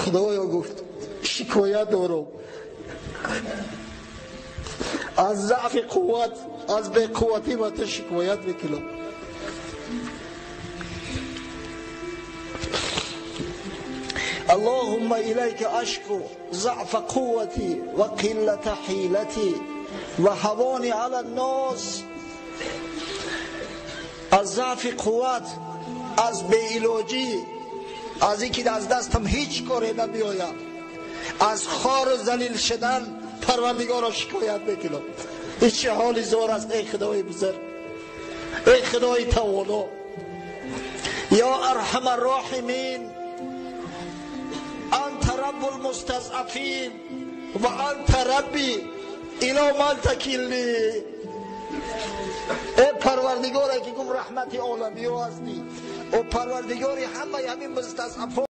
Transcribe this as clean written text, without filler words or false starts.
خدایا گفت شکایت دارم از ضعف قوت، از بی قوتی و تو شکایت میکنم. اللهم الیک اشکو ضعف قوتی و قلت حیلتی و هوانی علی الناس. از ضعف قوت، از بی‌علاجی، از اینکه از دستم هیچ کاری نمیآید، از خار و ذلیل شدن پروردگار را شکایت میکنم. این چه حال زار است ای خدای بزرگ، ای خدای توانا، یا ارحم الراحمین، انت رب المستضعفین و انت ربی الی من تکلنی. ای پروردگاری که گم رحمت عالمی هستی، او پروردگاری همه همین مستضعفان